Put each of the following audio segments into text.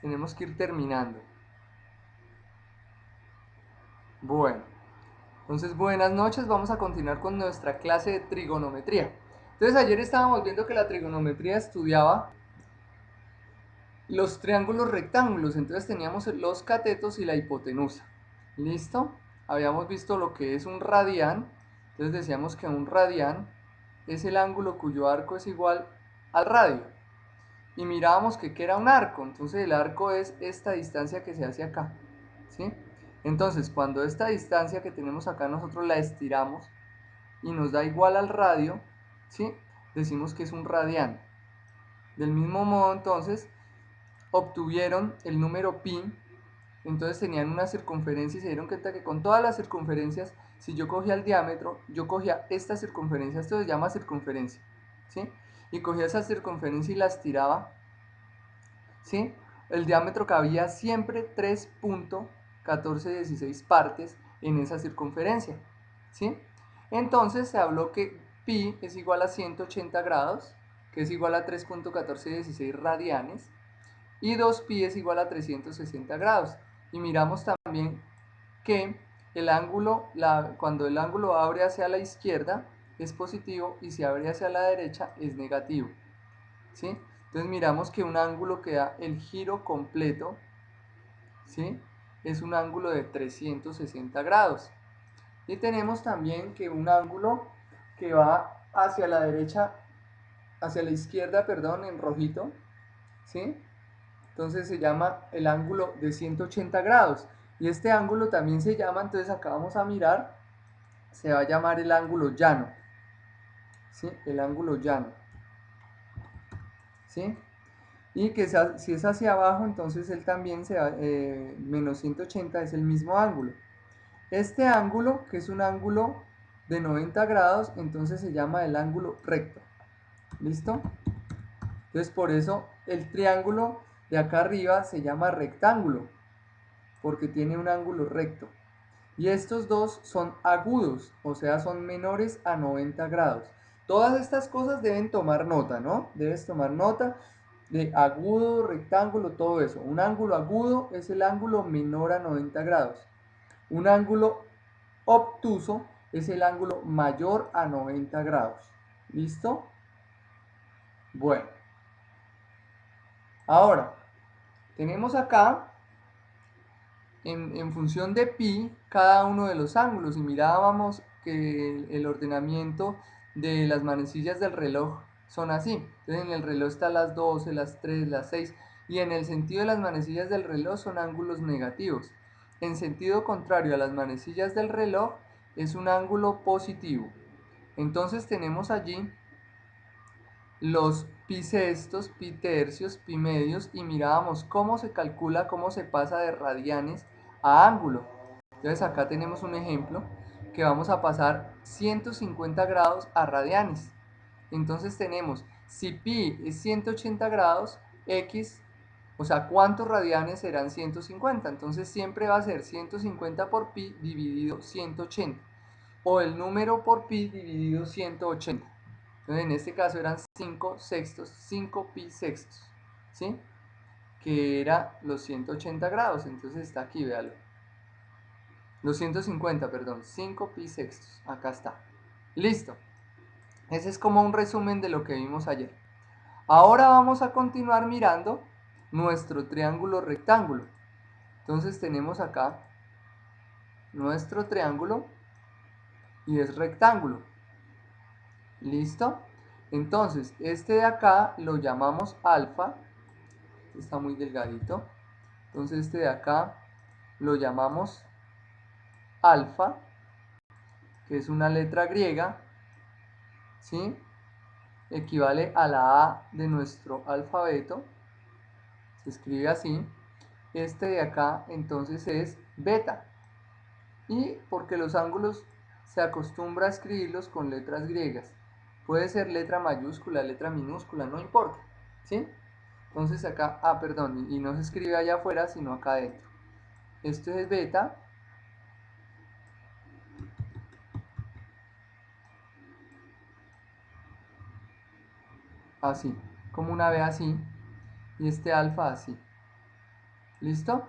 tenemos que ir terminando. Bueno, entonces buenas noches, vamos a continuar con nuestra clase de trigonometría. Entonces ayer estábamos viendo que la trigonometría estudiaba los triángulos rectángulos, entonces teníamos los catetos y la hipotenusa. ¿Listo? Habíamos visto lo que es un radián, entonces decíamos que un radián es el ángulo cuyo arco es igual al radio. Y mirábamos que era un arco, entonces el arco es esta distancia que se hace acá, ¿sí? Entonces cuando esta distancia que tenemos acá nosotros la estiramos y nos da igual al radio, ¿sí? Decimos que es un radián. Del mismo modo entonces obtuvieron el número pi, entonces tenían una circunferencia y se dieron cuenta que con todas las circunferencias, si yo cogía el diámetro, yo cogía esta circunferencia, esto se llama circunferencia, ¿sí? Y cogía esa circunferencia y la estiraba, ¿sí? El diámetro cabía siempre 3.1416 partes en esa circunferencia, ¿sí? Entonces se habló que pi es igual a 180 grados, que es igual a 3.1416 radianes, y 2pi es igual a 360 grados. Y miramos también que el ángulo, cuando el ángulo abre hacia la izquierda es positivo y si abre hacia la derecha es negativo, ¿sí? Entonces miramos que un ángulo que da el giro completo, ¿sí? Es un ángulo de 360 grados. Y tenemos también que un ángulo que va hacia la derecha, hacia la izquierda, perdón, en rojito, ¿sí? Entonces se llama el ángulo de 180 grados. Y este ángulo también se llama, entonces acá vamos a mirar, se va a llamar el ángulo llano, ¿sí? El ángulo llano, ¿sí? Y que si es hacia abajo, entonces él también se va, menos 180 es el mismo ángulo. Este ángulo, que es un ángulo de 90 grados, entonces se llama el ángulo recto. ¿Listo? Entonces por eso el triángulo de acá arriba se llama rectángulo, porque tiene un ángulo recto. Y estos dos son agudos, o sea, son menores a 90 grados. Todas estas cosas deben tomar nota, ¿no? Debes tomar nota de agudo, rectángulo, todo eso. Un ángulo agudo es el ángulo menor a 90 grados. Un ángulo obtuso es el ángulo mayor a 90 grados. ¿Listo? Bueno, ahora tenemos acá en función de pi cada uno de los ángulos y mirábamos que el ordenamiento de las manecillas del reloj son así. Entonces en el reloj está las 12, las 3, las 6 y en el sentido de las manecillas del reloj son ángulos negativos. En sentido contrario a las manecillas del reloj es un ángulo positivo. Entonces tenemos allí los pi sextos, pi tercios, pi medios y mirábamos cómo se calcula, cómo se pasa de radianes a ángulo. Entonces acá tenemos un ejemplo que vamos a pasar 150 grados a radianes. Entonces tenemos, si pi es 180 grados, x, o sea, ¿cuántos radianes serán 150? Entonces siempre va a ser 150 por pi dividido 180, o el número por pi dividido 180. Entonces en este caso eran 5 sextos, 5 pi sextos, ¿sí? Que era los 180 grados, entonces está aquí, véalo. Los 150, perdón, 5 pi sextos, acá está. Listo. Ese es como un resumen de lo que vimos ayer. Ahora vamos a continuar mirando nuestro triángulo rectángulo. Entonces tenemos acá nuestro triángulo y es rectángulo. ¿Listo? Entonces, este de acá lo llamamos alfa. Está muy delgadito. Entonces este de acá lo llamamos alfa, que es una letra griega, ¿sí? Equivale a la A de nuestro alfabeto. Se escribe así. Este de acá entonces es beta. Y porque los ángulos se acostumbra a escribirlos con letras griegas. Puede ser letra mayúscula, letra minúscula, no importa, ¿sí? Entonces acá, perdón, y no se escribe allá afuera, sino acá adentro. Esto es beta, así, como una B así, y este alfa así. ¿Listo?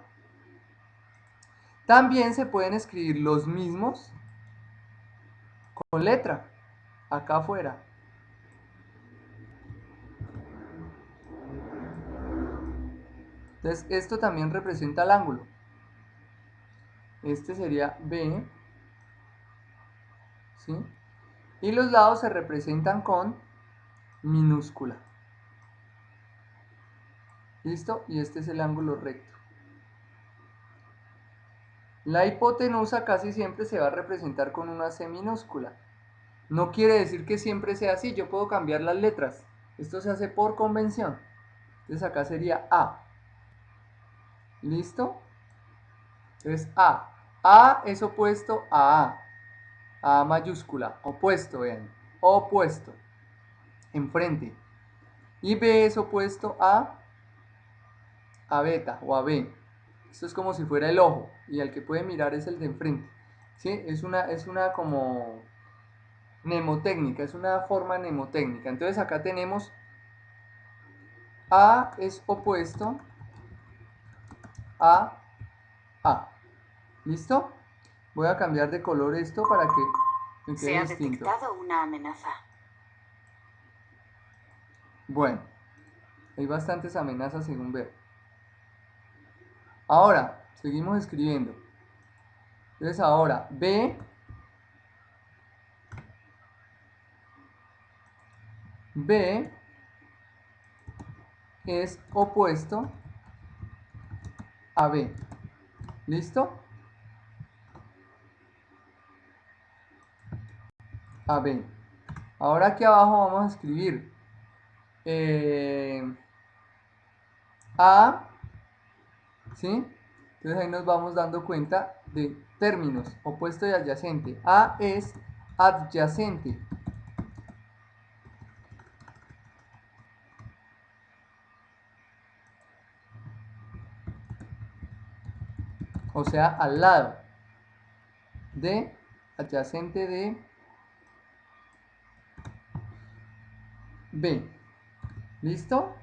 También se pueden escribir los mismos con letra, acá afuera. Entonces, esto también representa el ángulo. Este sería B, ¿sí? Y los lados se representan con minúscula. ¿Listo? Y este es el ángulo recto. La hipotenusa casi siempre se va a representar con una C minúscula. No quiere decir que siempre sea así, yo puedo cambiar las letras. Esto se hace por convención. Entonces acá sería A. ¿Listo? Entonces A. A es opuesto a A. A mayúscula. Opuesto, vean. Opuesto. Enfrente. Y B es opuesto a beta o a B. Esto es como si fuera el ojo. Y el que puede mirar es el de enfrente. ¿Sí? Es una como mnemotécnica. Es una forma mnemotécnica. Entonces acá tenemos A es opuesto a A. ¿Listo? Voy a cambiar de color esto para que me quede Se ha distinto. detectado una amenaza. Bueno, hay bastantes amenazas según veo. Ahora, seguimos escribiendo. Entonces ahora, B es opuesto a B. ¿Listo? A B. Ahora aquí abajo vamos a escribir A, ¿sí? Entonces ahí nos vamos dando cuenta de términos, opuesto y adyacente. A es adyacente. O sea, al lado de, adyacente de B. ¿Listo?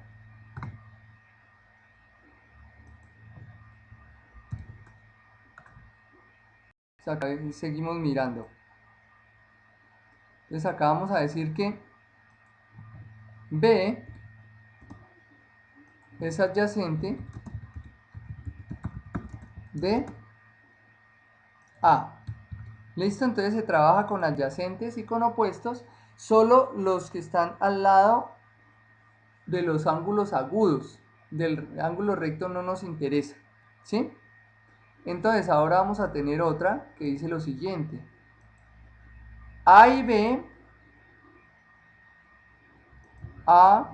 Acá seguimos mirando. Entonces acá vamos a decir que B es adyacente de A. ¿Listo? Entonces se trabaja con adyacentes y con opuestos. Solo los que están al lado de los ángulos agudos. Del ángulo recto no nos interesa. ¿Sí? Entonces ahora vamos a tener otra que dice lo siguiente. A y B, A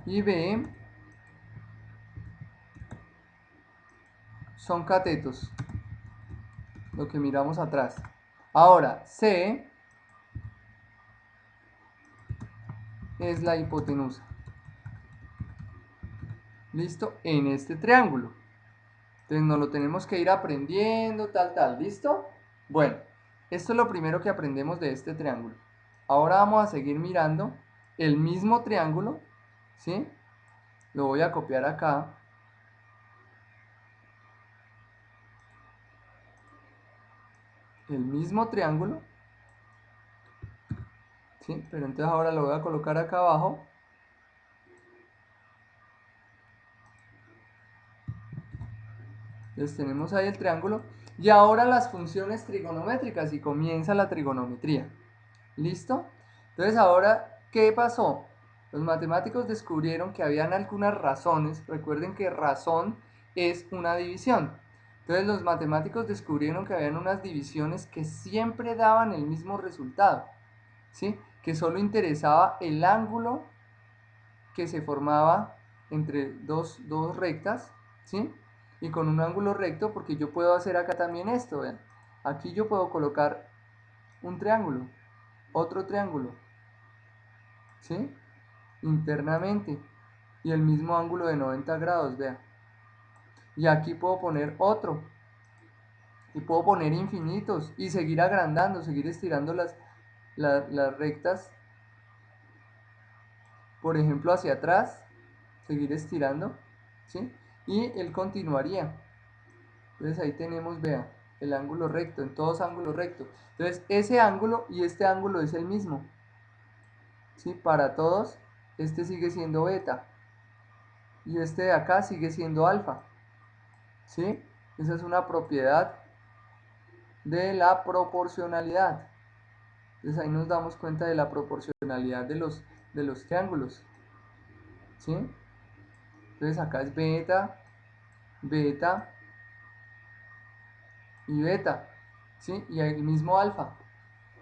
y B son catetos, lo que miramos atrás. Ahora, C es la hipotenusa. ¿Listo? En este triángulo. Entonces nos lo tenemos que ir aprendiendo, tal, ¿listo? Bueno, esto es lo primero que aprendemos de este triángulo. Ahora vamos a seguir mirando el mismo triángulo, ¿sí? Lo voy a copiar acá. El mismo triángulo, ¿sí? Pero entonces ahora lo voy a colocar acá abajo. Entonces tenemos ahí el triángulo. Y ahora las funciones trigonométricas y comienza la trigonometría. ¿Listo? Entonces ahora, ¿qué pasó? Los matemáticos descubrieron que habían algunas razones. Recuerden que razón es una división. Entonces los matemáticos descubrieron que habían unas divisiones que siempre daban el mismo resultado. ¿Sí? Que solo interesaba el ángulo que se formaba entre dos rectas, ¿sí? Y con un ángulo recto, porque yo puedo hacer acá también esto, ¿ven? Aquí yo puedo colocar un triángulo, otro triángulo, ¿sí? Internamente, y el mismo ángulo de 90 grados, vean. Y aquí puedo poner otro, y puedo poner infinitos, y seguir agrandando, seguir estirando las rectas, por ejemplo, hacia atrás, seguir estirando, ¿sí? y él continuaría. Entonces ahí tenemos, vea, el ángulo recto, en todos ángulos rectos. Entonces ese ángulo y este ángulo es el mismo, ¿sí? Para todos, este sigue siendo beta y este de acá sigue siendo alfa, ¿sí? Esa es una propiedad de la proporcionalidad. Entonces ahí nos damos cuenta de la proporcionalidad de los triángulos, ¿sí? Entonces acá es beta, beta y beta, ¿sí? Y el mismo alfa.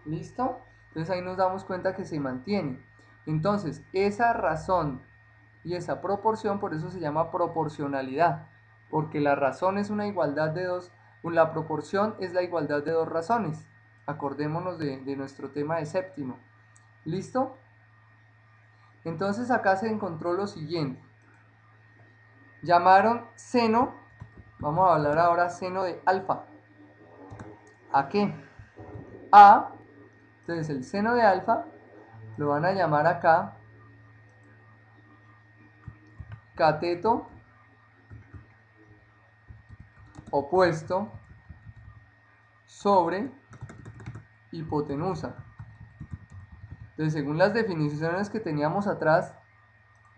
¿Listo? Entonces ahí nos damos cuenta que se mantiene. Entonces, esa razón y esa proporción, por eso se llama proporcionalidad, porque la razón es una igualdad de dos, la proporción es la igualdad de dos razones. Acordémonos de nuestro tema de séptimo. ¿Listo? Entonces acá se encontró lo siguiente. Llamaron seno, vamos a hablar ahora seno de alfa. ¿A qué? A, entonces el seno de alfa lo van a llamar acá cateto opuesto sobre hipotenusa. Entonces, según las definiciones que teníamos atrás,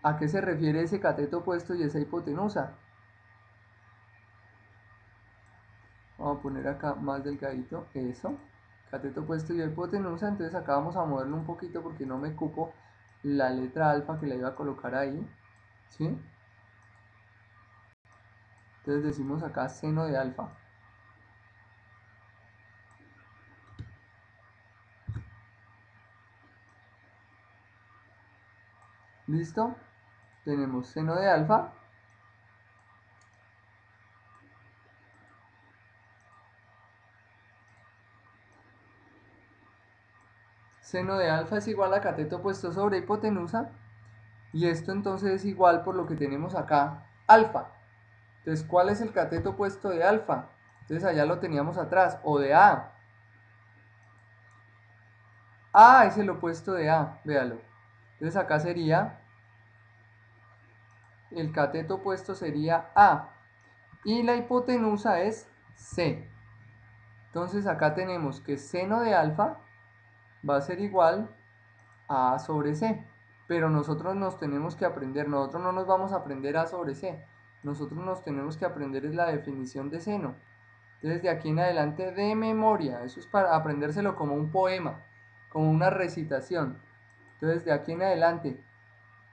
¿a qué se refiere ese cateto opuesto y esa hipotenusa? Vamos a poner acá más delgadito, eso. Cateto opuesto y hipotenusa, entonces acá vamos a moverlo un poquito porque no me cupo la letra alfa que la iba a colocar ahí, ¿sí? Entonces decimos acá seno de alfa. ¿Listo? Tenemos seno de alfa. Seno de alfa es igual a cateto opuesto sobre hipotenusa. Y esto entonces es igual por lo que tenemos acá, alfa. Entonces, ¿cuál es el cateto opuesto de alfa? Entonces allá lo teníamos atrás, o de A. A es el opuesto de A, véalo. Entonces acá sería, el cateto opuesto sería A. Y la hipotenusa es C. Entonces acá tenemos que seno de alfa va a ser igual a A sobre C. Pero nosotros nos tenemos que aprender, nosotros no nos vamos a aprender A sobre C. Nosotros nos tenemos que aprender es la definición de seno. Entonces de aquí en adelante de memoria, eso es para aprendérselo como un poema, como una recitación. Entonces de aquí en adelante,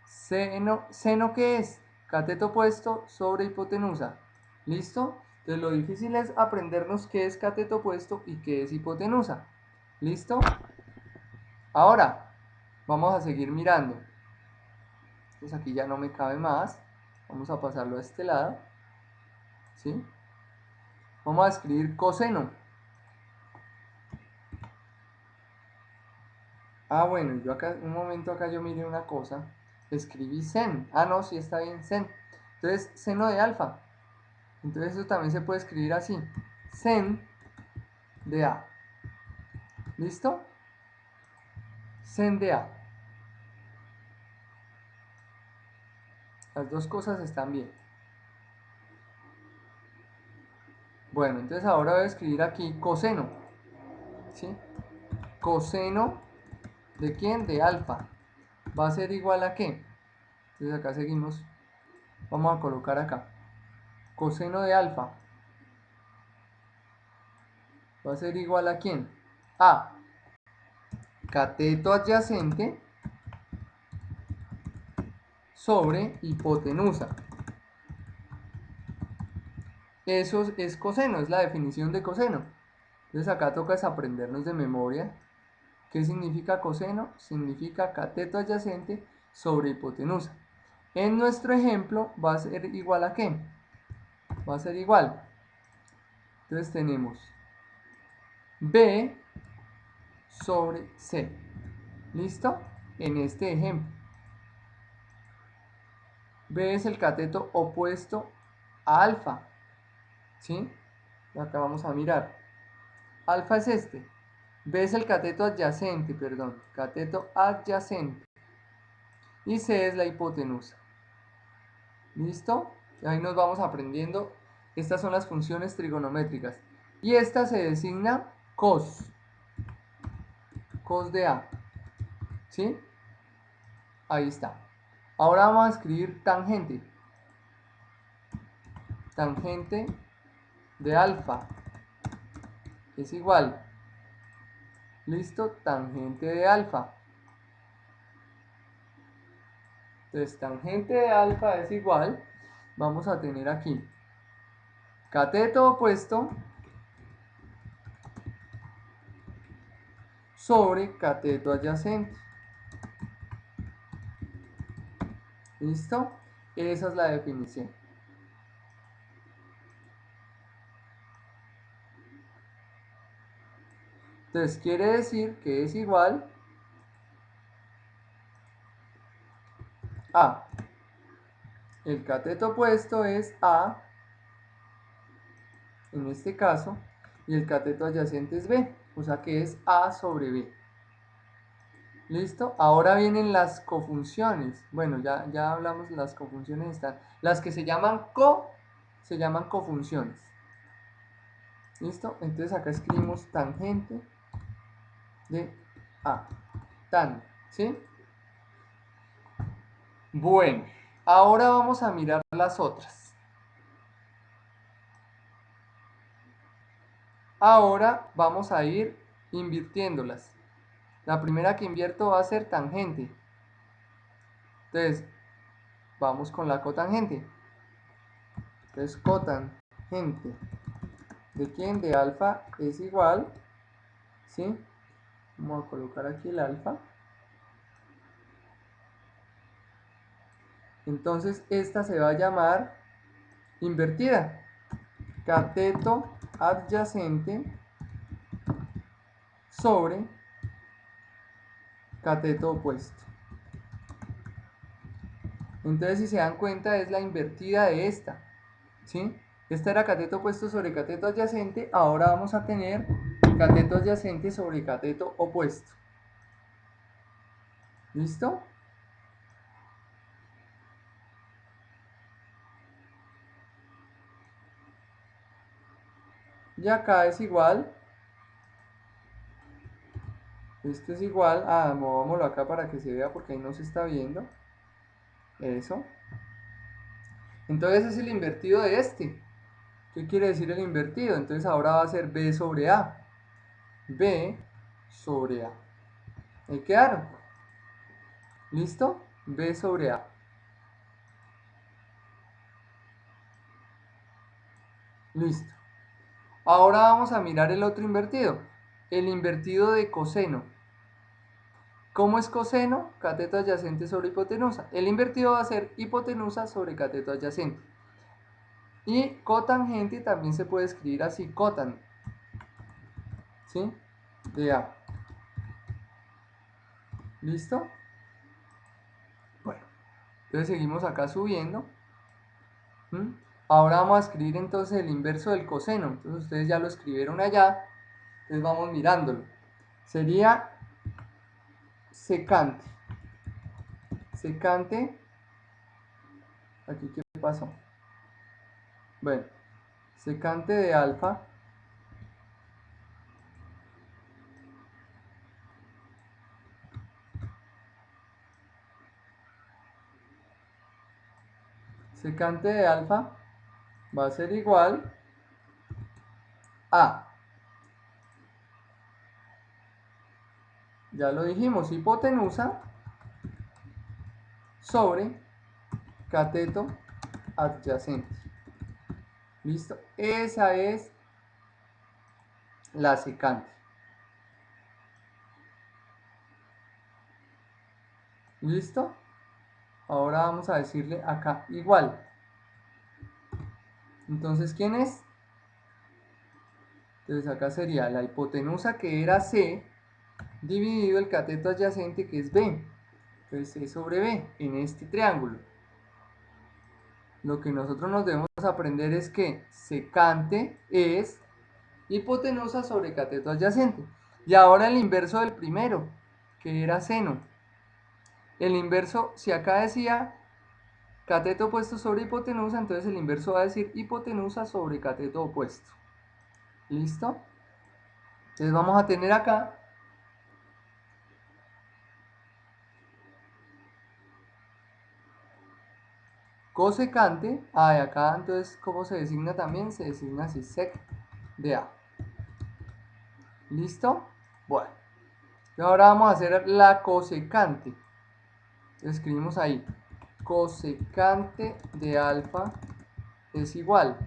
seno ¿qué es? Cateto opuesto sobre hipotenusa. ¿Listo? Entonces lo difícil es aprendernos qué es cateto opuesto y qué es hipotenusa. ¿Listo? Ahora, vamos a seguir mirando. Entonces aquí ya no me cabe más. Vamos a pasarlo a este lado. ¿Sí? Vamos a escribir coseno. Ah, bueno, yo acá, un momento acá yo miré una cosa. Escribí sen. Ah, no, sí está bien, sen. Entonces, seno de alfa. Entonces eso también se puede escribir así. Sen de A. ¿Listo? Sen de A. Las dos cosas están bien. Bueno, entonces ahora voy a escribir aquí coseno. ¿Sí? Coseno ¿de quién? De alfa. ¿Va a ser igual a qué? Entonces acá seguimos. Vamos a colocar acá. Coseno de alfa. ¿Va a ser igual a quién? A. Cateto adyacente sobre hipotenusa. Eso es coseno, es la definición de coseno. Entonces acá toca es aprendernos de memoria. ¿Qué significa coseno? Significa cateto adyacente sobre hipotenusa. En nuestro ejemplo va a ser igual a ¿qué? Va a ser igual. Entonces tenemos B sobre C. ¿Listo? En este ejemplo. B es el cateto opuesto a alfa. ¿Sí? Acá vamos a mirar. Alfa es este. B es el cateto adyacente, perdón. Cateto adyacente. Y C es la hipotenusa. ¿Listo? Ahí nos vamos aprendiendo. Estas son las funciones trigonométricas. Y esta se designa cos de A. ¿Sí? Ahí está. Ahora vamos a escribir tangente. Tangente de alfa es igual. ¿Listo? Tangente de alfa. Entonces, tangente de alfa es igual. Vamos a tener aquí cateto opuesto sobre cateto adyacente. ¿Listo? Esa es la definición. Entonces quiere decir que es igual a, el cateto opuesto es A, en este caso, y el cateto adyacente es B, o sea que es A sobre B. ¿Listo? Ahora vienen las cofunciones. Bueno, ya hablamos de las cofunciones. Están. Las que se llaman cofunciones. ¿Listo? Entonces acá escribimos tangente de A. Tan, ¿sí? Bueno, ahora vamos a mirar las otras. Ahora vamos a ir invirtiéndolas. La primera que invierto va a ser tangente. Entonces, vamos con la cotangente. Entonces, cotangente. ¿De quién? De alfa es igual, ¿sí? Vamos a colocar aquí el alfa. Entonces, esta se va a llamar invertida. Cateto adyacente sobre cateto opuesto. Entonces, si se dan cuenta, es la invertida de esta, ¿sí? Esta era cateto opuesto sobre cateto adyacente, ahora vamos a tener cateto adyacente sobre cateto opuesto. ¿Listo? Y acá es igual, esto es igual, movámoslo acá para que se vea porque ahí no se está viendo. Eso. Entonces es el invertido de este. ¿Qué quiere decir el invertido? Entonces ahora va a ser B sobre A. B sobre A. Ahí quedaron. ¿Listo? B sobre A. Listo. Ahora vamos a mirar el otro invertido. El invertido de coseno. ¿Cómo es coseno? Cateto adyacente sobre hipotenusa. El invertido va a ser hipotenusa sobre cateto adyacente. Y cotangente también se puede escribir así, cotan. ¿Sí? De A. ¿Listo? Bueno, entonces seguimos acá subiendo. Ahora vamos a escribir entonces el inverso del coseno. Entonces ustedes ya lo escribieron allá. Entonces vamos mirándolo. Sería secante. Secante. Aquí, ¿qué pasó? Bueno, secante de alfa. Secante de alfa va a ser igual a, ya lo dijimos, hipotenusa sobre cateto adyacente. ¿Listo? Esa es la secante. ¿Listo? Ahora vamos a decirle acá igual. Entonces, ¿quién es? Entonces acá sería la hipotenusa que era C dividido el cateto adyacente que es B. Entonces C sobre B en este triángulo. Lo que nosotros nos debemos aprender es que secante es hipotenusa sobre cateto adyacente. Y ahora el inverso del primero, que era seno. El inverso, si acá decía cateto opuesto sobre hipotenusa, entonces el inverso va a decir hipotenusa sobre cateto opuesto. ¿Listo? Entonces vamos a tener acá cosecante, y acá entonces, ¿cómo se designa también? Se designa así, sec de A. ¿Listo? Bueno, y ahora vamos a hacer la cosecante. Escribimos ahí, cosecante de alfa es igual.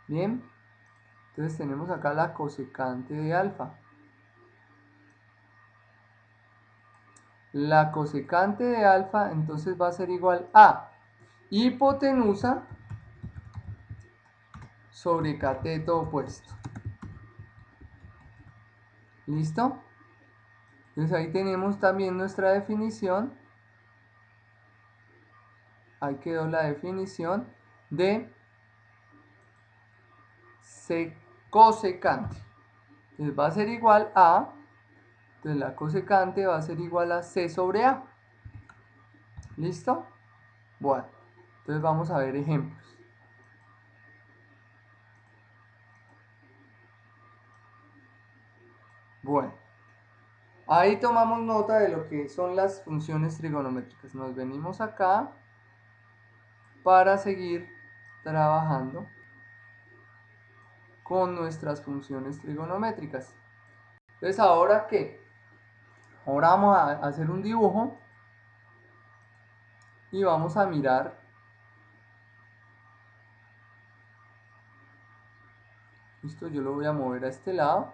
Bien, entonces tenemos acá la cosecante de alfa. La cosecante de alfa entonces va a ser igual a hipotenusa sobre cateto opuesto. ¿Listo? Entonces ahí tenemos también nuestra definición. Ahí quedó la definición de cosecante. Entonces va a ser igual a, entonces la cosecante va a ser igual a C sobre A. ¿Listo? Bueno, entonces vamos a ver ejemplos. Bueno, ahí tomamos nota de lo que son las funciones trigonométricas. Nos venimos acá para seguir trabajando con nuestras funciones trigonométricas. Entonces, ¿ahora qué? Ahora vamos a hacer un dibujo y vamos a mirar. Listo, yo lo voy a mover a este lado.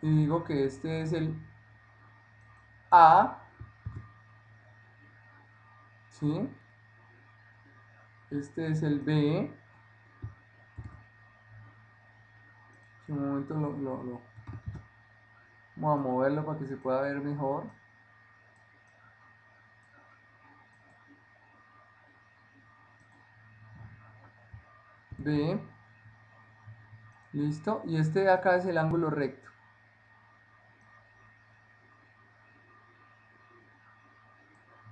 Y digo que este es el A, ¿sí? Este es el B. Un momento vamos a moverlo para que se pueda ver mejor. B. Listo. Y este de acá es el ángulo recto.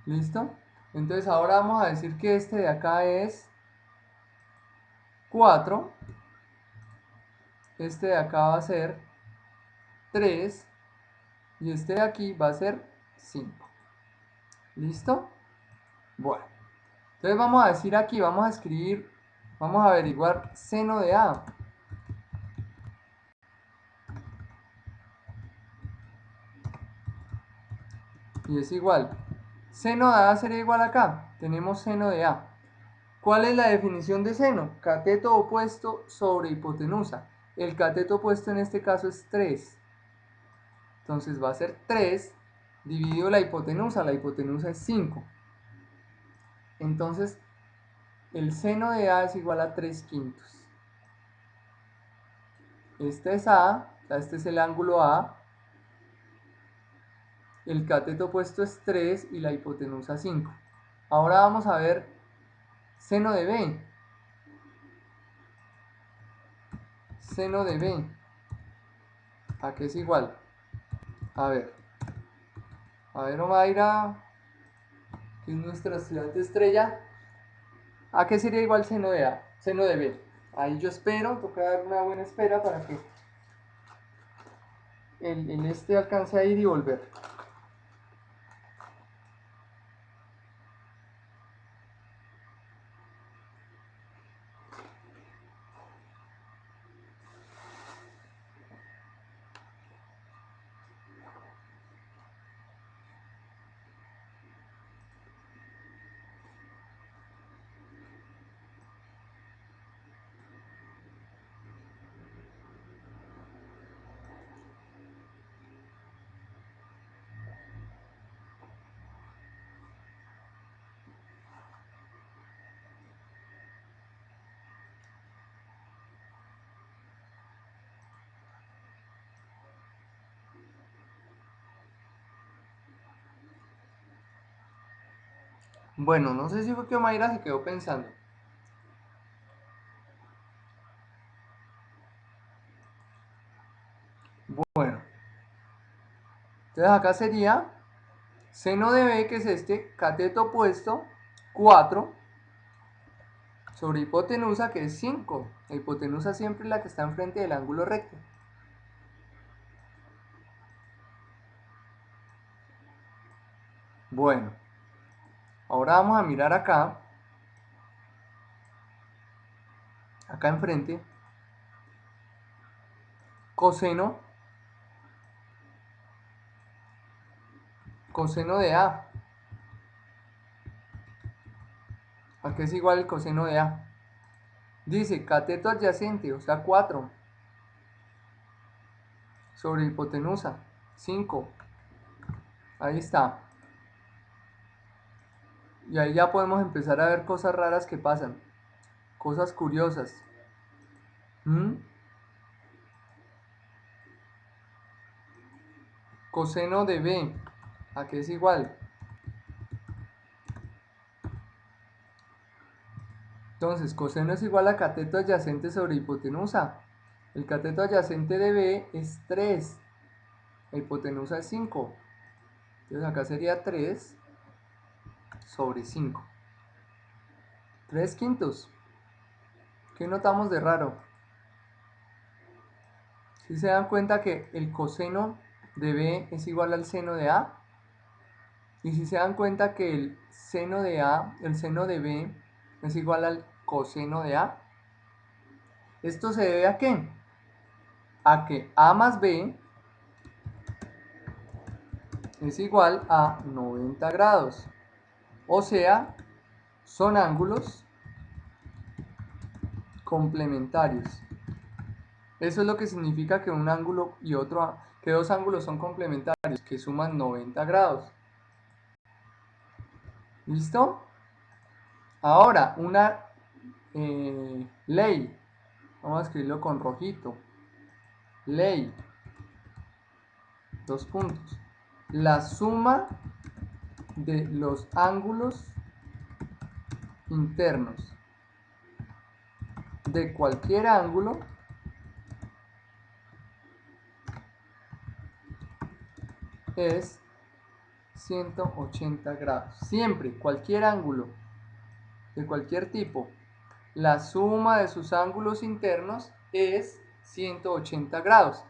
¿Listo? Entonces ahora vamos a decir que este de acá es 4. Este de acá va a ser 3. Y este de aquí va a ser 5. ¿Listo? Bueno. Entonces vamos a decir aquí, vamos a escribir, vamos a averiguar seno de A. Y es igual. Seno de A sería igual acá. Tenemos seno de A. ¿Cuál es la definición de seno? Cateto opuesto sobre hipotenusa. El cateto opuesto en este caso es 3. Entonces va a ser 3 dividido la hipotenusa. La hipotenusa es 5. Entonces el seno de A es igual a 3 quintos. Este es A, o sea, este es el ángulo A. El cateto opuesto es 3 y la hipotenusa 5. Ahora vamos a ver seno de B. Seno de B. ¿A qué es igual? A ver. A ver, Omaira, que es nuestra estudiante estrella. ¿A qué sería igual seno de A? Seno de B. Ahí yo espero, toca dar una buena espera para que el este alcance a ir y volver. Bueno, no sé si fue que Omaira se quedó pensando. Bueno, Entonces acá sería seno de B, que es este, cateto opuesto, 4, sobre hipotenusa, que es 5. La hipotenusa siempre es la que está enfrente del ángulo recto. Bueno, ahora vamos a mirar acá enfrente, coseno de A. ¿A qué es igual el coseno de A? Dice cateto adyacente, o sea 4, sobre hipotenusa, 5. Ahí está. Y ahí ya podemos empezar a ver cosas raras que pasan, cosas curiosas. Coseno de B, ¿a qué es igual? Entonces, coseno es igual a cateto adyacente sobre hipotenusa. El cateto adyacente de B es 3, la hipotenusa es 5. Entonces acá sería 3 sobre 5. 3 quintos. ¿Qué notamos de raro? Si se dan cuenta que el coseno de B es igual al seno de A. Y si se dan cuenta que el seno de A, el seno de B es igual al coseno de A. ¿Esto se debe a qué? A que A más B es igual a 90 grados. O sea, son ángulos complementarios. Eso es lo que significa que un ángulo y otro, que dos ángulos son complementarios, que suman 90 grados. ¿Listo? Ahora, una ley. Vamos a escribirlo con rojito. Ley. Dos puntos. La suma de los ángulos internos de cualquier ángulo es 180 grados. Siempre, cualquier ángulo de cualquier tipo, la suma de sus ángulos internos es 180 grados.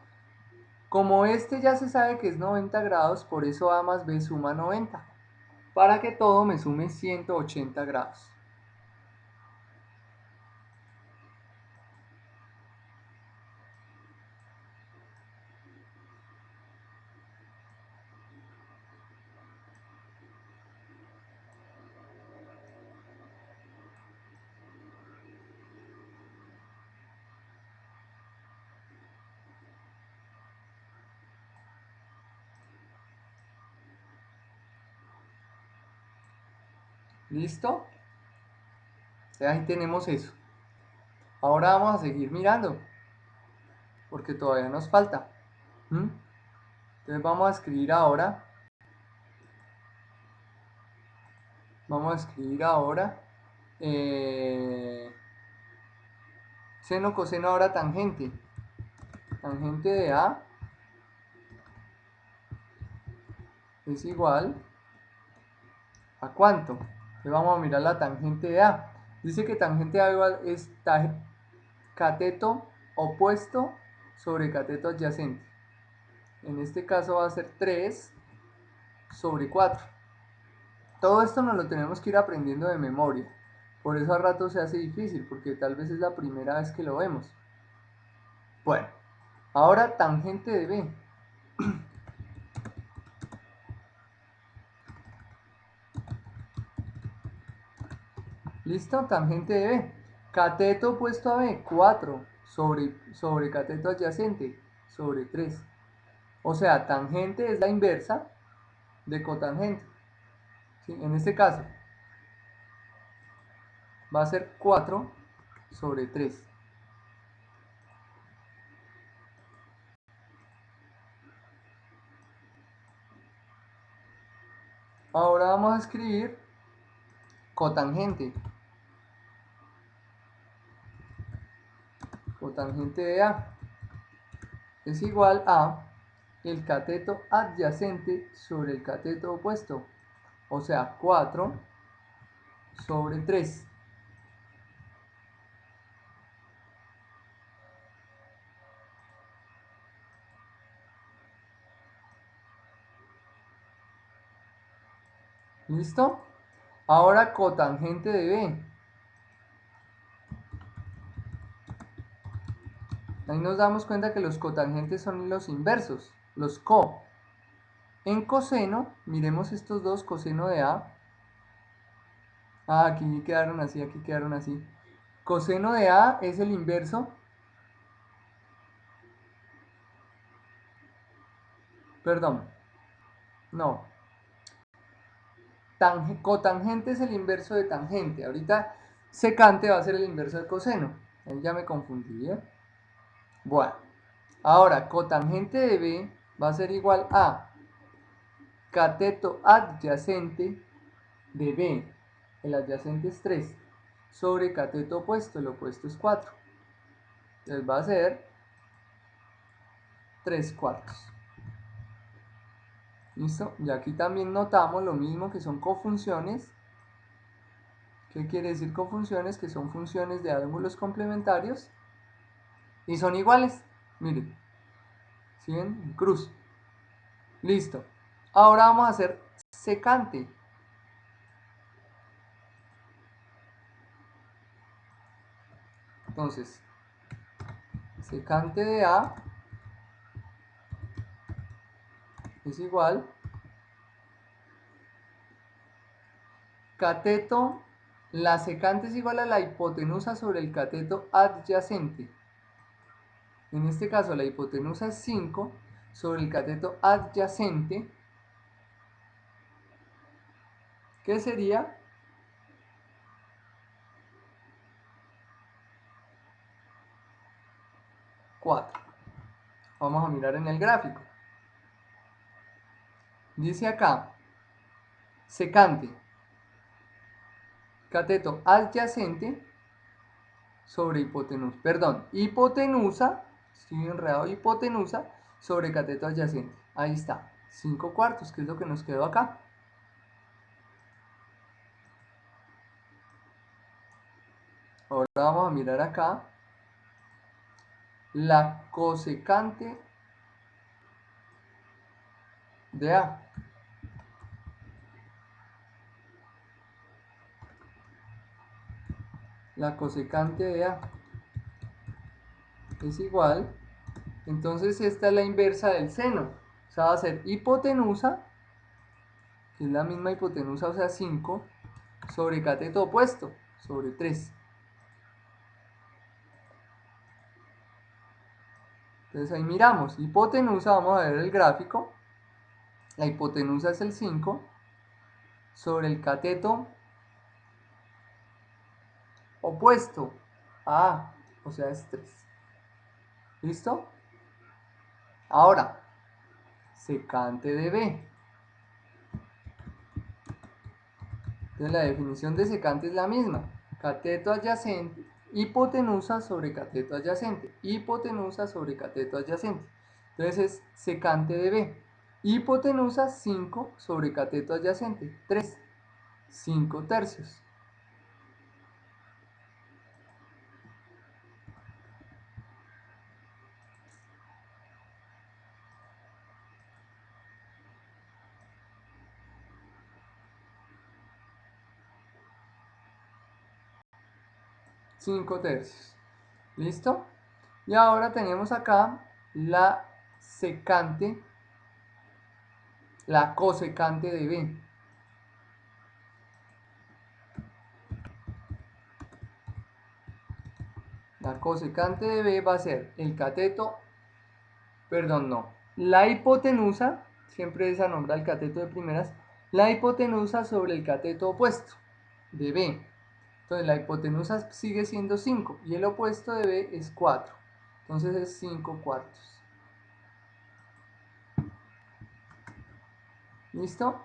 Como este ya se sabe que es 90 grados, por eso A más B suma 90, para que todo me sume 180 grados. ¿Listo? Ahí tenemos eso. Ahora vamos a seguir mirando, porque todavía nos falta. Entonces vamos a escribir ahora. Seno, coseno, ahora tangente. Tangente de A es igual a ¿cuánto? Entonces vamos a mirar la tangente de A. Dice que tangente de A igual es cateto opuesto sobre cateto adyacente. En este caso va a ser 3 sobre 4. Todo esto nos lo tenemos que ir aprendiendo de memoria. Por eso a rato se hace difícil, porque tal vez es la primera vez que lo vemos. Bueno, ahora tangente de B. ¿Listo? Tangente de B. Cateto opuesto a B, 4 sobre cateto adyacente, sobre 3. O sea, tangente es la inversa de cotangente. ¿Sí? En este caso, va a ser 4 sobre 3. Ahora vamos a escribir cotangente. Cotangente de A es igual a el cateto adyacente sobre el cateto opuesto, o sea, 4 sobre 3. ¿Listo? Ahora cotangente de B. Ahí nos damos cuenta que los cotangentes son los inversos, los co. En coseno, miremos estos dos, coseno de A. Ah, aquí quedaron así, aquí quedaron así. Coseno de A es el inverso. Perdón, no. Cotangente es el inverso de tangente. Ahorita secante va a ser el inverso de coseno. Ahí ya me confundí, ¿eh? Bueno, ahora cotangente de B va a ser igual a cateto adyacente de B. El adyacente es 3 sobre cateto opuesto. El opuesto es 4. Entonces va a ser 3/4. ¿Listo? Y aquí también notamos lo mismo, que son cofunciones. ¿Qué quiere decir cofunciones? Que son funciones de ángulos complementarios y son iguales. Miren, ¿sí ven? Cruz. Listo. Ahora vamos a hacer secante. Entonces, secante de A es igual cateto, la secante es igual a la hipotenusa sobre el cateto adyacente. En este caso la hipotenusa es 5 sobre el cateto adyacente, que sería 4. Vamos a mirar en el gráfico. Dice acá, secante, cateto adyacente sobre hipotenusa, perdón, hipotenusa, estoy enredado, hipotenusa sobre cateto adyacente. Ahí está, 5/4, que es lo que nos quedó acá. Ahora vamos a mirar acá la cosecante de A. La cosecante de A es igual, entonces esta es la inversa del seno, o sea, va a ser hipotenusa, que es la misma hipotenusa, o sea, 5, sobre cateto opuesto, sobre 3. Entonces ahí miramos, hipotenusa, vamos a ver el gráfico, la hipotenusa es el 5, sobre el cateto opuesto a A, o sea, es 3. ¿Listo? Ahora, secante de B. Entonces la definición de secante es la misma. Cateto adyacente, hipotenusa sobre cateto adyacente. Hipotenusa sobre cateto adyacente. Entonces es secante de B. Hipotenusa 5 sobre cateto adyacente. 3. 5/3. 5/3. ¿Listo? Y ahora tenemos acá la secante, la cosecante de B. La cosecante de B va a ser el cateto, perdón, no, la hipotenusa, siempre es a nombrar el cateto de primeras, la hipotenusa sobre el cateto opuesto de B. Entonces la hipotenusa sigue siendo 5 y el opuesto de B es 4. Entonces es 5/4. ¿Listo?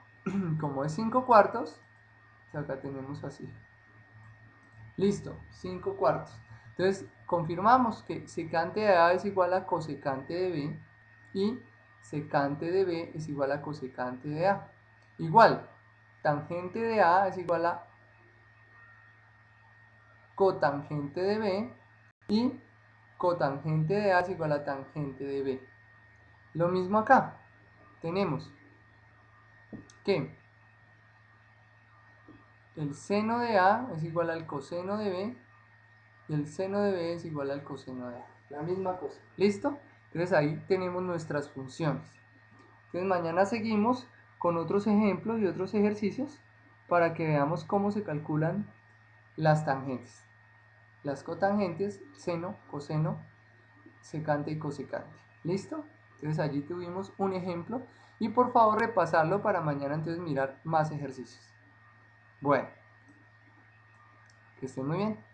Como es 5/4, acá tenemos así. Listo, 5/4. Entonces confirmamos que secante de A es igual a cosecante de B y secante de B es igual a cosecante de A. Igual, tangente de A es igual a cotangente de B y cotangente de A es igual a tangente de B. Lo mismo acá, tenemos que el seno de A es igual al coseno de B y el seno de B es igual al coseno de A. La misma cosa. ¿Listo? Entonces ahí tenemos nuestras funciones. Entonces mañana seguimos con otros ejemplos y otros ejercicios para que veamos cómo se calculan las tangentes. Las cotangentes, seno, coseno, secante y cosecante. ¿Listo? Entonces allí tuvimos un ejemplo y por favor repasarlo para mañana entonces mirar más ejercicios. Bueno, que estén muy bien.